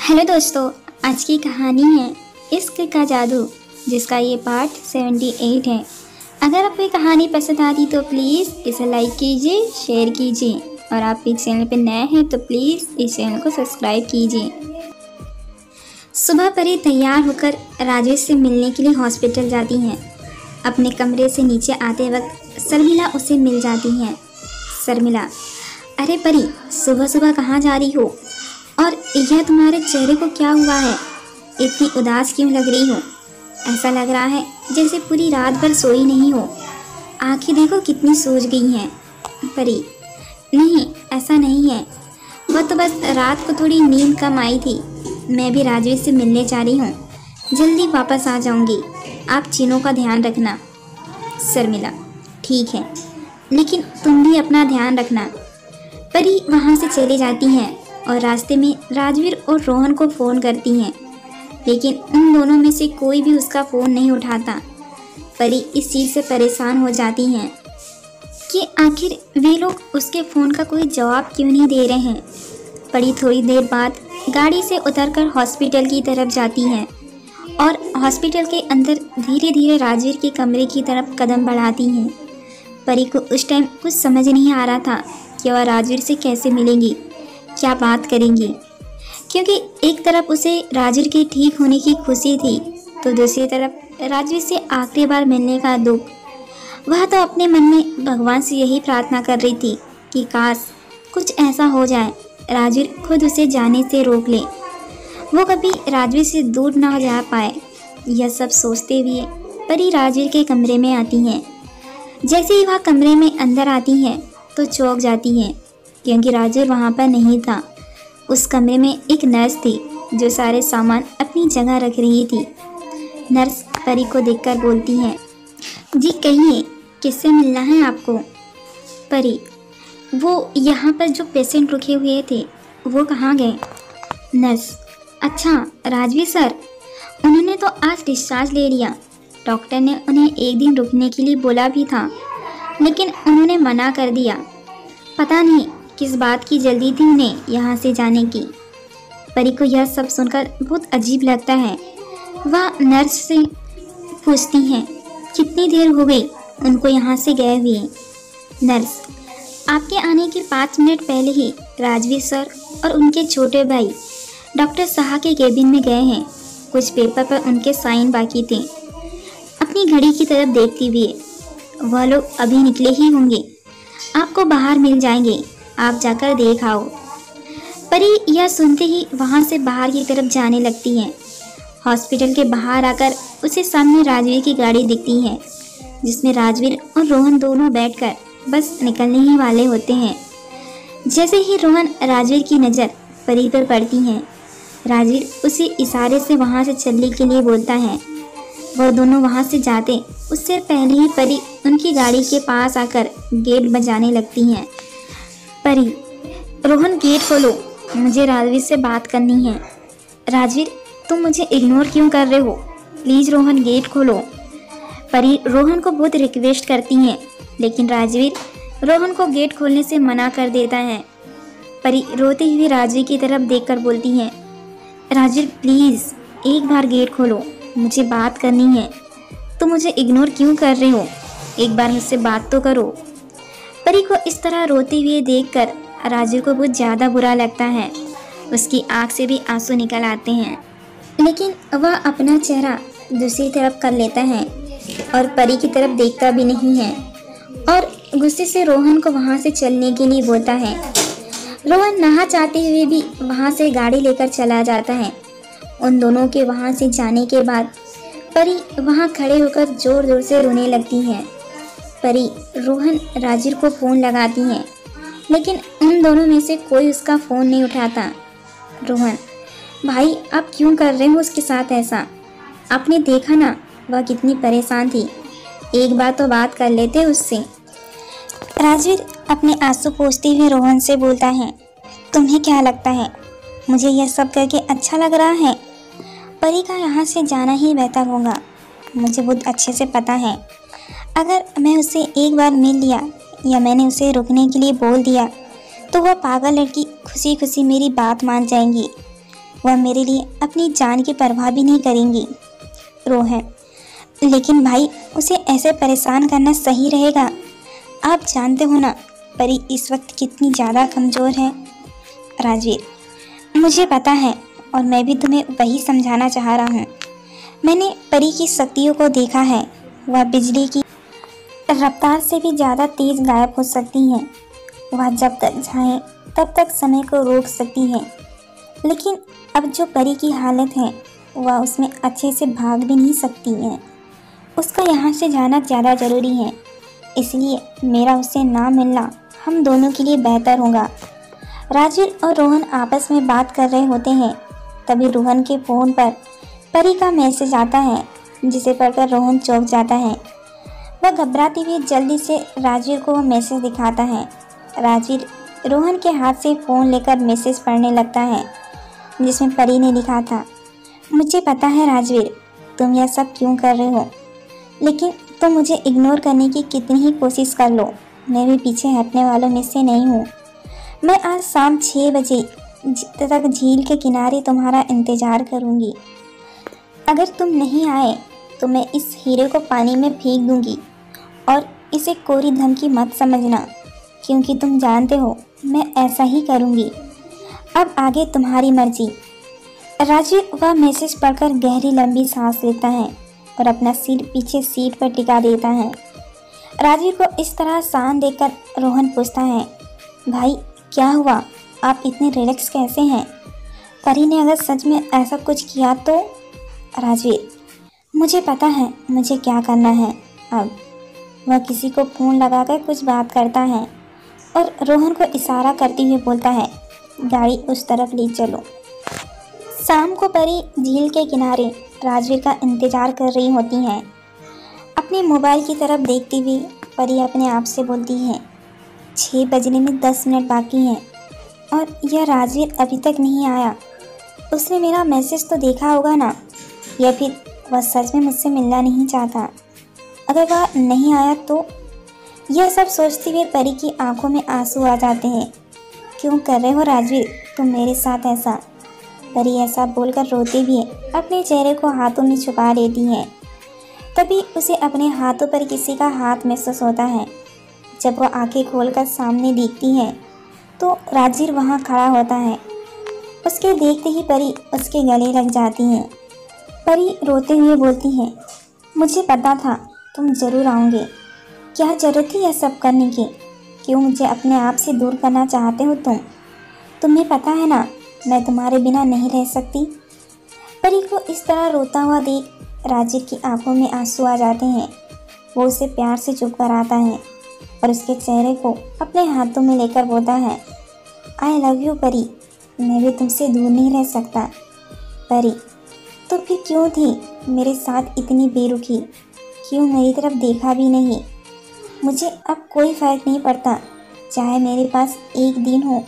Hello दोस्तों, आज की कहानी है इश्क का जादू, जिसका ये पार्ट 78 है। अगर आपको ये कहानी पसंद आती तो प्लीज़ इसे लाइक कीजिए, शेयर कीजिए और आप इस चैनल पर नए हैं तो प्लीज़ इस चैनल को सब्सक्राइब कीजिए। सुबह परी तैयार होकर राजेश से मिलने के लिए हॉस्पिटल जाती हैं। अपने कमरे से नीचे आते वक्त शर्मिला उसे मिल जाती हैं। शर्मिला, अरे परी, सुबह सुबह कहाँ जा रही हो और यह तुम्हारे चेहरे को क्या हुआ है? इतनी उदास क्यों लग रही हो? ऐसा लग रहा है जैसे पूरी रात भर सोई नहीं हो। आँखें देखो कितनी सूज गई हैं। परी, नहीं ऐसा नहीं है, वह तो बस रात को थोड़ी नींद कम आई थी। मैं भी राजेश से मिलने जा रही हूँ, जल्दी वापस आ जाऊँगी। आप चीनों का ध्यान रखना। शर्मिला, ठीक है, लेकिन तुम भी अपना ध्यान रखना। परी वहाँ से चली जाती हैं और रास्ते में राजवीर और रोहन को फ़ोन करती हैं, लेकिन उन दोनों में से कोई भी उसका फ़ोन नहीं उठाता। परी इस चीज़ से परेशान हो जाती हैं कि आखिर वे लोग उसके फ़ोन का कोई जवाब क्यों नहीं दे रहे हैं। परी थोड़ी देर बाद गाड़ी से उतरकर हॉस्पिटल की तरफ जाती हैं और हॉस्पिटल के अंदर धीरे धीरे राजवीर के कमरे की तरफ कदम बढ़ाती हैं। परी को उस टाइम कुछ समझ नहीं आ रहा था कि वह राजवीर से कैसे मिलेंगी, क्या बात करेंगी, क्योंकि एक तरफ उसे राजवीर के ठीक होने की खुशी थी तो दूसरी तरफ राजवीर से आखिरी बार मिलने का दुख। वह तो अपने मन में भगवान से यही प्रार्थना कर रही थी कि काश कुछ ऐसा हो जाए, राजवीर खुद उसे जाने से रोक ले, वो कभी राजवीर से दूर ना जा पाए। यह सब सोचते हुए परी राजवीर के कमरे में आती हैं। जैसे ही वह कमरे में अंदर आती हैं तो चौंक जाती हैं, क्योंकि राजवीर वहाँ पर नहीं था। उस कमरे में एक नर्स थी जो सारे सामान अपनी जगह रख रही थी। नर्स परी को देखकर बोलती है, जी कहिए, किससे मिलना है आपको? परी, वो यहाँ पर जो पेशेंट रुके हुए थे वो कहाँ गए? नर्स, अच्छा राजवीर सर, उन्होंने तो आज डिस्चार्ज ले लिया। डॉक्टर ने उन्हें एक दिन रुकने के लिए बोला भी था, लेकिन उन्होंने मना कर दिया। पता नहीं किस बात की जल्दी थी उन्हें यहाँ से जाने की। परी को यह सब सुनकर बहुत अजीब लगता है। वह नर्स से पूछती हैं, कितनी देर हो गई उनको यहाँ से गए हुए? नर्स, आपके आने के 5 मिनट पहले ही राजवीर सर और उनके छोटे भाई डॉक्टर साहा के केबिन में गए हैं। कुछ पेपर पर उनके साइन बाकी थे। अपनी घड़ी की तरफ देखते हुए, वह लोग अभी निकले ही होंगे, आपको बाहर मिल जाएंगे, आप जाकर देख आओ। परी यह सुनते ही वहाँ से बाहर की तरफ जाने लगती हैं। हॉस्पिटल के बाहर आकर उसे सामने राजवीर की गाड़ी दिखती है, जिसमें राजवीर और रोहन दोनों बैठकर बस निकलने ही वाले होते हैं। जैसे ही रोहन राजवीर की नज़र परी पर पड़ती है, राजवीर उसे इशारे से वहाँ से चलने के लिए बोलता है। वह दोनों वहाँ से जाते उससे पहले ही परी उनकी गाड़ी के पास आकर गेट बजाने लगती हैं। परी, रोहन गेट खोलो, मुझे राजवीर से बात करनी है। राजवीर, तुम मुझे इग्नोर क्यों कर रहे हो? प्लीज़ रोहन गेट खोलो। परी रोहन को बहुत रिक्वेस्ट करती हैं, लेकिन राजवीर रोहन को गेट खोलने से मना कर देता है। परी रोते हुए राजवीर की तरफ देखकर बोलती हैं, राजवीर प्लीज़ एक बार गेट खोलो, मुझे बात करनी है। तुम मुझे इग्नोर क्यों कर रहे हो? एक बार मुझसे बात तो करो। परी को इस तरह रोते हुए देखकर राजवीर को बहुत ज़्यादा बुरा लगता है। उसकी आँख से भी आंसू निकल आते हैं, लेकिन वह अपना चेहरा दूसरी तरफ कर लेता है और परी की तरफ देखता भी नहीं है और गुस्से से रोहन को वहाँ से चलने के लिए बोलता है। रोहन नहा चाहते हुए भी वहाँ से गाड़ी लेकर चला जाता है। उन दोनों के वहाँ से जाने के बाद परी वहाँ खड़े होकर ज़ोर ज़ोर से रोने लगती हैं। परी रोहन राजवीर को फ़ोन लगाती हैं, लेकिन उन दोनों में से कोई उसका फ़ोन नहीं उठाता। रोहन, भाई आप क्यों कर रहे हो उसके साथ ऐसा? आपने देखा ना वह कितनी परेशान थी, एक बार तो बात कर लेते उससे। राजवीर अपने आंसू पोंछते हुए रोहन से बोलता है, तुम्हें क्या लगता है मुझे यह सब करके अच्छा लग रहा है? परी का यहाँ से जाना ही बेहतर होगा, मुझे बहुत अच्छे से पता है। अगर मैं उससे एक बार मिल लिया या मैंने उसे रुकने के लिए बोल दिया तो वह पागल लड़की खुशी खुशी मेरी बात मान जाएंगी। वह मेरे लिए अपनी जान की परवाह भी नहीं करेंगी। रोहन, लेकिन भाई उसे ऐसे परेशान करना सही रहेगा। आप जानते हो ना परी इस वक्त कितनी ज़्यादा कमज़ोर है। राजवीर, मुझे पता है और मैं भी तुम्हें वही समझाना चाह रहा हूँ। मैंने परी की शक्तियों को देखा है। वह बिजली की रफ्तार से भी ज़्यादा तेज़ गायब हो सकती हैं। वह जब तक चाहे तब तक समय को रोक सकती है। लेकिन अब जो परी की हालत है वह उसमें अच्छे से भाग भी नहीं सकती है। उसका यहाँ से जाना ज़्यादा ज़रूरी है, इसलिए मेरा उससे ना मिलना हम दोनों के लिए बेहतर होगा। राजवीर और रोहन आपस में बात कर रहे होते हैं। तभी रोहन के फ़ोन पर परी का मैसेज आता है, जिसे पढ़कर रोहन चौंक जाता है। वह घबराती हुई जल्दी से राजवीर को वह मैसेज दिखाता है। राजवीर रोहन के हाथ से फ़ोन लेकर मैसेज पढ़ने लगता है, जिसमें परी ने लिखा था, मुझे पता है राजवीर तुम यह सब क्यों कर रहे हो, लेकिन तुम मुझे इग्नोर करने की कितनी ही कोशिश कर लो, मैं भी पीछे हटने वालों में से नहीं हूँ। मैं आज शाम 6 बजे तक झील के किनारे तुम्हारा इंतज़ार करूँगी। अगर तुम नहीं आए तो मैं इस हीरे को पानी में फेंक दूँगी और इसे कोरी धमकी मत समझना, क्योंकि तुम जानते हो मैं ऐसा ही करूँगी। अब आगे तुम्हारी मर्जी। राजवीर वह मैसेज पढ़कर गहरी लंबी सांस लेता है और अपना सिर पीछे सीट पर टिका देता है। राजवीर को इस तरह शांत देखकर रोहन पूछता है, भाई क्या हुआ, आप इतने रिलैक्स कैसे हैं? परी ने अगर सच में ऐसा कुछ किया तो? राजवीर, मुझे पता है मुझे क्या करना है। अब वह किसी को फ़ोन लगाकर कुछ बात करता है और रोहन को इशारा करते हुए बोलता है, गाड़ी उस तरफ ले चलो। शाम को परी झील के किनारे राजवीर का इंतज़ार कर रही होती हैं। अपने मोबाइल की तरफ देखती हुई परी अपने आप से बोलती है, 6 बजने में 10 मिनट बाकी हैं और यह राजवीर अभी तक नहीं आया। उसने मेरा मैसेज तो देखा होगा ना, या फिर वह सच में मुझसे मिलना नहीं चाहता। अगर वह नहीं आया तो? यह सब सोचते हुए परी की आंखों में आंसू आ जाते हैं। क्यों कर रहे हो राजवीर तुम मेरे साथ ऐसा? परी ऐसा बोलकर रोते भी अपने चेहरे को हाथों में छुपा लेती है। तभी उसे अपने हाथों पर किसी का हाथ महसूस होता है। जब वह आंखें खोलकर सामने देखती है तो राजवीर वहाँ खड़ा होता है। उसके देखते ही परी उसके गले लग जाती है। परी रोते हुए बोलती है, मुझे पता था तुम ज़रूर आओगे। क्या ज़रूरत थी यह सब करने की? क्यों मुझे अपने आप से दूर करना चाहते हो तुम? तुम्हें पता है ना मैं तुम्हारे बिना नहीं रह सकती। परी को इस तरह रोता हुआ देख राजवीर की आंखों में आंसू आ जाते हैं। वो उसे प्यार से चुप कराता है और उसके चेहरे को अपने हाथों में लेकर बोलता है, आई लव यू परी, मैं भी तुमसे दूर नहीं रह सकता। परी, तो फिर क्यों थी मेरे साथ इतनी बेरुखी? क्यों मेरी तरफ देखा भी नहीं? मुझे अब कोई फ़र्क नहीं पड़ता, चाहे मेरे पास 1 दिन हो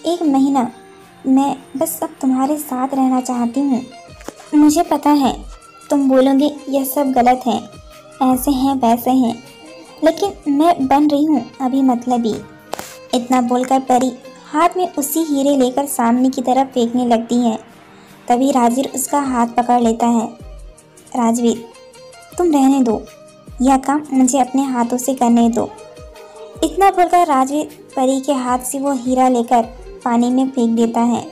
1 महीना, मैं बस अब तुम्हारे साथ रहना चाहती हूँ। मुझे पता है तुम बोलोगे यह सब गलत है, ऐसे हैं वैसे हैं, लेकिन मैं बन रही हूँ अभी मतलबी। इतना बोलकर परी हाथ में उसी हीरे लेकर सामने की तरफ फेंकने लगती है। तभी राजवीर उसका हाथ पकड़ लेता है। राजवीर, तुम रहने दो, यह काम मुझे अपने हाथों से करने दो। इतना बोलकर राजवीर परी के हाथ से वो हीरा लेकर पानी में फेंक देता है,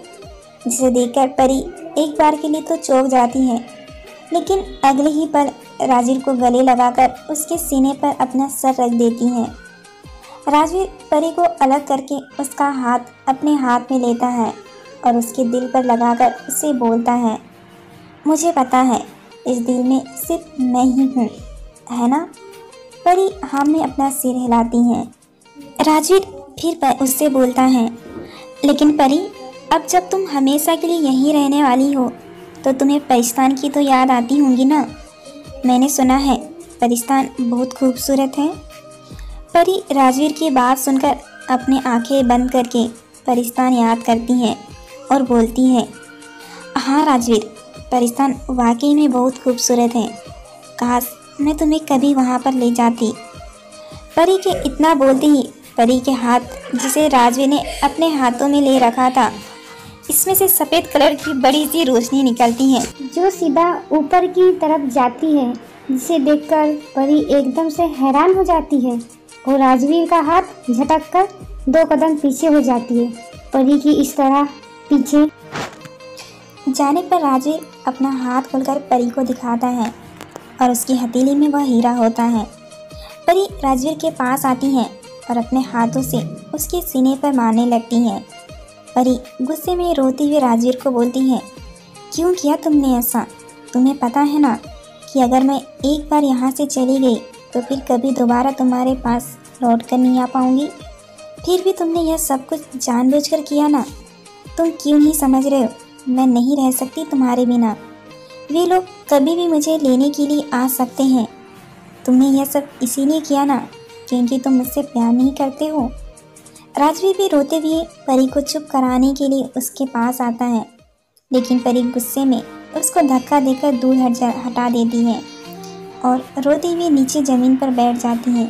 जिसे देखकर परी एक बार के लिए तो चौंक जाती है, लेकिन अगले ही पल राजवीर को गले लगाकर उसके सीने पर अपना सर रख देती है। राजवीर परी को अलग करके उसका हाथ अपने हाथ में लेता है और उसके दिल पर लगाकर उसे बोलता है, मुझे पता है इस दिल में सिर्फ मैं ही हूँ, है ना? परी हाँ में अपना सिर हिलाती है। राजवीर फिर उससे बोलता है, लेकिन परी अब जब तुम हमेशा के लिए यहीं रहने वाली हो तो तुम्हें परिस्तान की तो याद आती होंगी ना? मैंने सुना है परिस्तान बहुत खूबसूरत है। परी राजवीर की बात सुनकर अपनी आंखें बंद करके परिस्तान याद करती है और बोलती है, हाँ राजवीर, परिस्तान वाकई में बहुत खूबसूरत है, काश मैं तुम्हें कभी वहाँ पर ले जाती। परी के इतना बोलते ही परी के हाथ, जिसे राजवीर ने अपने हाथों में ले रखा था, इसमें से सफ़ेद कलर की बड़ी सी रोशनी निकलती है जो सीधा ऊपर की तरफ जाती है, जिसे देखकर परी एकदम से हैरान हो जाती है और राजवीर का हाथ झटक कर 2 कदम पीछे हो जाती है। परी की इस तरह पीछे जाने पर राजवीर अपना हाथ खोलकर परी को दिखाता है और उसकी हथेली में वह हीरा होता है। परी राजवीर के पास आती है और अपने हाथों से उसके सीने पर मारने लगती है। परी गुस्से में रोती हुई राजवीर को बोलती है, क्यों किया तुमने ऐसा? तुम्हें पता है ना कि अगर मैं एक बार यहाँ से चली गई तो फिर कभी दोबारा तुम्हारे पास लौट कर नहीं आ पाऊँगी। फिर भी तुमने यह सब कुछ जानबूझकर किया ना। तुम क्यों नहीं समझ रहे हो? मैं नहीं रह सकती तुम्हारे बिना। वे लोग कभी भी मुझे लेने के लिए आ सकते हैं। तुमने यह सब इसीलिए किया ना क्योंकि तुम मुझसे प्यार नहीं करते हो। राजवीर भी रोते हुए परी को चुप कराने के लिए उसके पास आता है, लेकिन परी गुस्से में उसको धक्का देकर दूर हटा देती है और रोती हुई नीचे ज़मीन पर बैठ जाती है।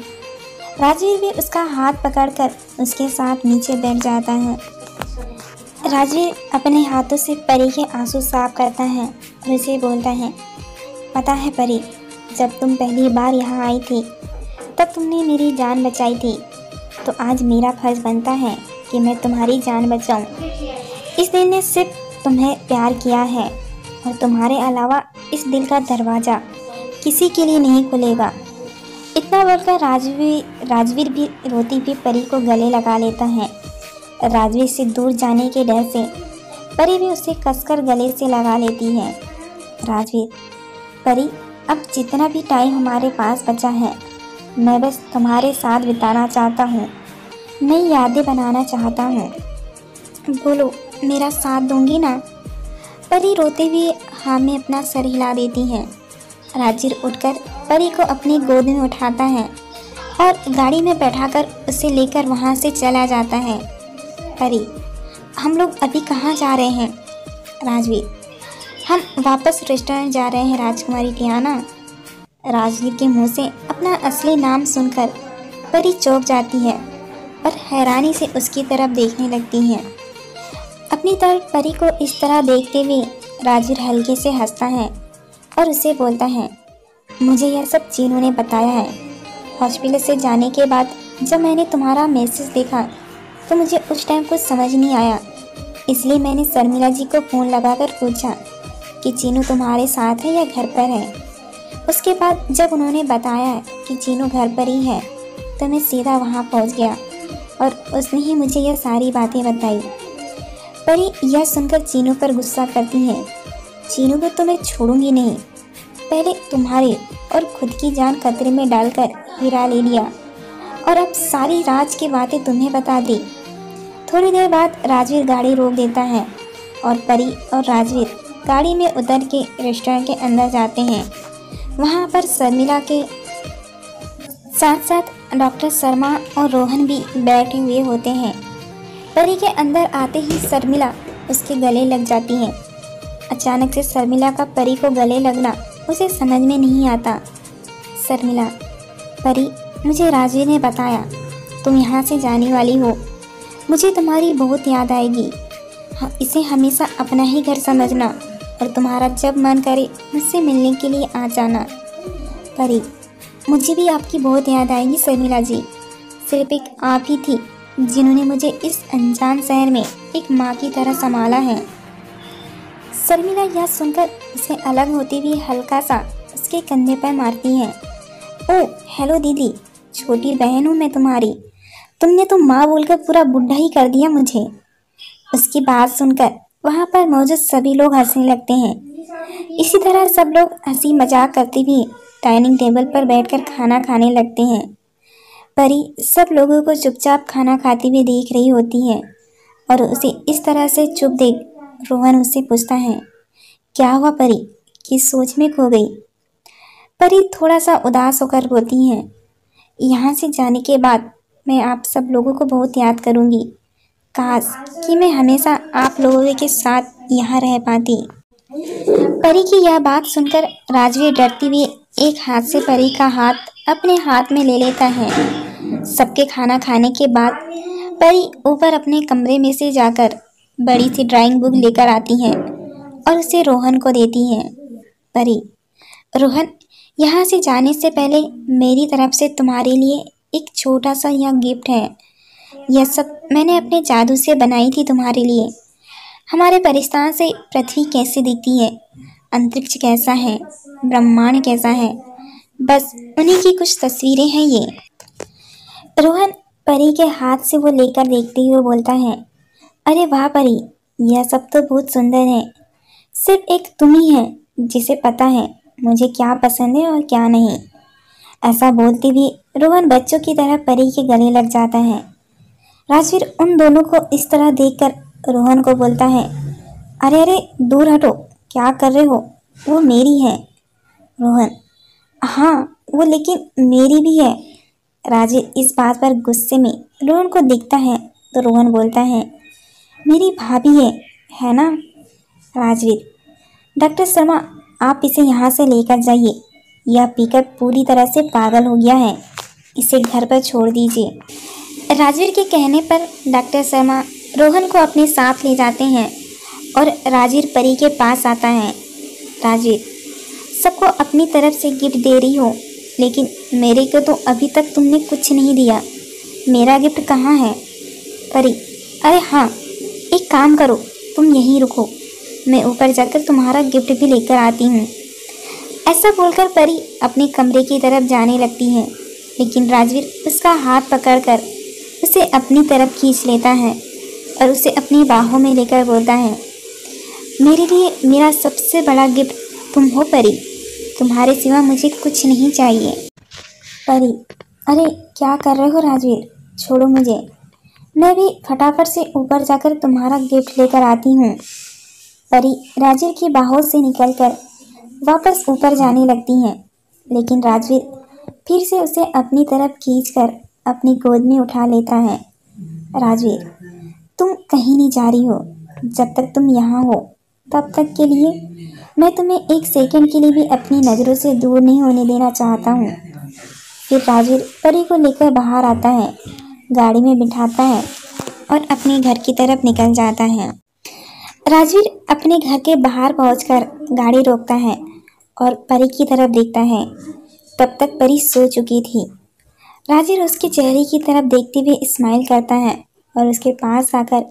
राजवीर भी उसका हाथ पकड़कर उसके साथ नीचे बैठ जाता है। राजवीर अपने हाथों से परी के आंसू साफ करता है और उसे बोलता है, पता है परी, जब तुम पहली बार यहाँ आई थी तब तुमने मेरी जान बचाई थी, तो आज मेरा फर्ज बनता है कि मैं तुम्हारी जान बचाऊं। इस दिल ने सिर्फ तुम्हें प्यार किया है और तुम्हारे अलावा इस दिल का दरवाज़ा किसी के लिए नहीं खुलेगा। इतना बोलकर राजवीर भी रोती हुई परी को गले लगा लेता है। राजवीर से दूर जाने के डर से परी भी उसे कसकर गले से लगा लेती है। राजवीर, परी, अब जितना भी टाइम हमारे पास बचा है मैं बस तुम्हारे साथ बिताना चाहता हूँ, नई यादें बनाना चाहता हूँ। बोलो, मेरा साथ दूंगी ना? परी रोते हुए हाँ में अपना सर हिला देती है। राजवीर उठकर परी को अपनी गोद में उठाता है और गाड़ी में बैठाकर उसे लेकर वहाँ से चला जाता है। परी, हम लोग अभी कहाँ जा रहे हैं? राजवीर, हम वापस रेस्टोरेंट जा रहे हैं राजकुमारी टियाना। राजवीर के मुंह से अपना असली नाम सुनकर परी चौंक जाती है और हैरानी से उसकी तरफ देखने लगती है। अपनी तरफ परी को इस तरह देखते हुए राजवीर हल्के से हंसता है और उसे बोलता है, मुझे यह सब चीनू ने बताया है। हॉस्पिटल से जाने के बाद जब मैंने तुम्हारा मैसेज देखा तो मुझे उस टाइम कुछ समझ नहीं आया, इसलिए मैंने शर्मिला जी को फ़ोन लगाकर पूछा कि चीनू तुम्हारे साथ है या घर पर है। उसके बाद जब उन्होंने बताया कि चीनू घर पर ही है तो मैं सीधा वहाँ पहुँच गया और उसने ही मुझे यह सारी बातें बताई। परी यह सुनकर चीनू पर गुस्सा करती है। चीनू को तो मैं छोड़ूंगी नहीं, पहले तुम्हारे और खुद की जान खतरे में डालकर हीरा ले लिया और अब सारी राज की बातें तुम्हें बता दी। थोड़ी देर बाद राजवीर गाड़ी रोक देता है और परी और राजवीर गाड़ी में उतर के रेस्टोरेंट के अंदर जाते हैं। वहाँ पर शर्मिला के साथ साथ डॉक्टर शर्मा और रोहन भी बैठे हुए होते हैं। परी के अंदर आते ही शर्मिला उसके गले लग जाती है। अचानक से शर्मिला का परी को गले लगना उसे समझ में नहीं आता। शर्मिला, परी, मुझे राजवीर ने बताया तुम यहाँ से जाने वाली हो। मुझे तुम्हारी बहुत याद आएगी। इसे हमेशा अपना ही घर समझना और तुम्हारा जब मन करे मुझसे मिलने के लिए आ जाना। परी, मुझे भी आपकी बहुत याद आएगी शर्मिला जी। सिर्फ एक आप ही थी जिन्होंने मुझे इस अनजान शहर में एक माँ की तरह संभाला है। शर्मिला यह सुनकर उसे अलग होती हुई हल्का सा उसके कंधे पर मारती है। ओह हेलो दीदी, छोटी बहन हूँ मैं तुम्हारी। तुमने तो माँ बोलकर पूरा बुढ़ा ही कर दिया मुझे। उसकी बात सुनकर वहाँ पर मौजूद सभी लोग हंसने लगते हैं। इसी तरह सब लोग हंसी मजाक करते हुए डाइनिंग टेबल पर बैठकर खाना खाने लगते हैं। परी सब लोगों को चुपचाप खाना खाते हुए देख रही होती है और उसे इस तरह से चुप देख रोहन उससे पूछता है, क्या हुआ परी, किस सोच में खो गई? परी थोड़ा सा उदास होकर बोलती है, यहाँ से जाने के बाद मैं आप सब लोगों को बहुत याद करूँगी। काश कि मैं हमेशा आप लोगों के साथ यहाँ रह पाती। परी की यह बात सुनकर राजवीर डरती हुई एक हाथ से परी का हाथ अपने हाथ में ले लेता है। सबके खाना खाने के बाद परी ऊपर अपने कमरे में से जाकर बड़ी सी ड्राइंग बुक लेकर आती है और उसे रोहन को देती है। परी, रोहन, यहाँ से जाने से पहले मेरी तरफ से तुम्हारे लिए एक छोटा सा यह गिफ्ट है। यह सब मैंने अपने जादू से बनाई थी तुम्हारे लिए। हमारे परिस्तान से पृथ्वी कैसी दिखती है, अंतरिक्ष कैसा है, ब्रह्मांड कैसा है, बस उन्हीं की कुछ तस्वीरें हैं ये। रोहन परी के हाथ से वो लेकर देखते हुए बोलता है, अरे वाह परी, यह सब तो बहुत सुंदर है। सिर्फ एक तुम ही है जिसे पता है मुझे क्या पसंद है और क्या नहीं। ऐसा बोलते भी रोहन बच्चों की तरह परी के गले लग जाता है। राजवीर उन दोनों को इस तरह देखकर रोहन को बोलता है, अरे अरे दूर हटो, क्या कर रहे हो, वो मेरी है। रोहन, हाँ वो लेकिन मेरी भी है। राजवीर इस बात पर गुस्से में रोहन को दिखता है तो रोहन बोलता है, मेरी भाभी है ना। राजवीर, डॉक्टर शर्मा, आप इसे यहाँ से लेकर जाइए। यह पीकर पूरी तरह से पागल हो गया है, इसे घर पर छोड़ दीजिए। राजवीर के कहने पर डॉक्टर शर्मा रोहन को अपने साथ ले जाते हैं और राजवीर परी के पास आता है। राजवीर, सबको अपनी तरफ से गिफ्ट दे रही हो, लेकिन मेरे को तो अभी तक तुमने कुछ नहीं दिया। मेरा गिफ्ट कहाँ है? परी, अरे हाँ, एक काम करो, तुम यहीं रुको, मैं ऊपर जाकर तुम्हारा गिफ्ट भी लेकर आती हूँ। ऐसा बोलकर परी अपने कमरे की तरफ जाने लगती है, लेकिन राजवीर उसका हाथ पकड़कर उसे अपनी तरफ खींच लेता है और उसे अपनी बाहों में लेकर बोलता है, मेरे लिए मेरा सबसे बड़ा गिफ्ट तुम हो परी, तुम्हारे सिवा मुझे कुछ नहीं चाहिए। परी, अरे क्या कर रहे हो राजवीर, छोड़ो मुझे, मैं भी फटाफट से ऊपर जाकर तुम्हारा गिफ्ट लेकर आती हूँ। परी राजवीर की बाहों से निकलकर वापस ऊपर जाने लगती हैं, लेकिन राजवीर फिर से उसे अपनी तरफ खींचकर अपनी गोद में उठा लेता है। राजवीर, तुम कहीं नहीं जा रही हो, जब तक तुम यहाँ हो तब तक के लिए मैं तुम्हें एक सेकंड के लिए भी अपनी नज़रों से दूर नहीं होने देना चाहता हूँ। फिर राजवीर परी को लेकर बाहर आता है, गाड़ी में बिठाता है और अपने घर की तरफ निकल जाता है। राजवीर अपने घर के बाहर पहुंचकर गाड़ी रोकता है और परी की तरफ देखता है। तब तक परी सो चुकी थी। राजवीर उसके चेहरे की तरफ देखते हुए स्माइल करता है और उसके पास आकर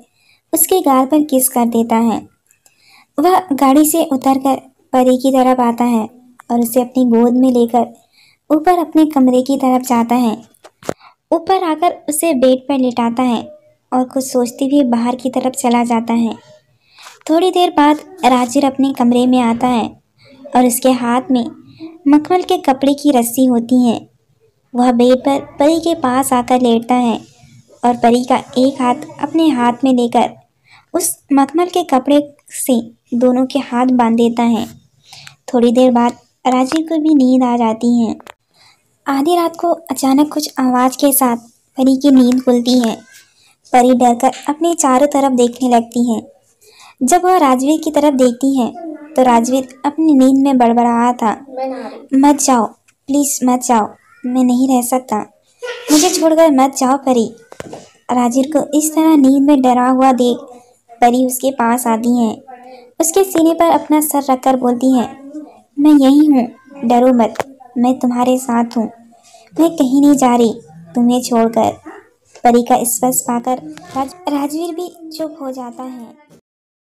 उसके गाल पर किस कर देता है। वह गाड़ी से उतरकर परी की तरफ आता है और उसे अपनी गोद में लेकर ऊपर अपने कमरे की तरफ जाता है। ऊपर आकर उसे बेड पर लेटाता है और कुछ सोचते हुए बाहर की तरफ चला जाता है। थोड़ी देर बाद राजवीर अपने कमरे में आता है और उसके हाथ में मखमल के कपड़े की रस्सी होती है। वह बेड पर परी के पास आकर लेटता है और परी का एक हाथ अपने हाथ में लेकर उस मखमल के कपड़े से दोनों के हाथ बांध देता है। थोड़ी देर बाद राजवीर को भी नींद आ जाती है। आधी रात को अचानक कुछ आवाज़ के साथ परी की नींद खुलती है। परी डरकर अपने चारों तरफ देखने लगती है। जब वह राजवीर की तरफ देखती है तो राजवीर अपनी नींद में बड़बड़ा था, मत जाओ, प्लीज़ मत जाओ, मैं नहीं रह सकता, मुझे छोड़कर मत जाओ परी। राजवीर को इस तरह नींद में डरा हुआ देख परी उसके पास आती है, उसके सीने पर अपना सर रखकर बोलती है, मैं यहीं हूँ, डरो मत, मैं तुम्हारे साथ हूँ, मैं कहीं नहीं जा रही तुम्हें छोड़कर। परी का स्पर्श पाकर राजवीर भी चुप हो जाता है।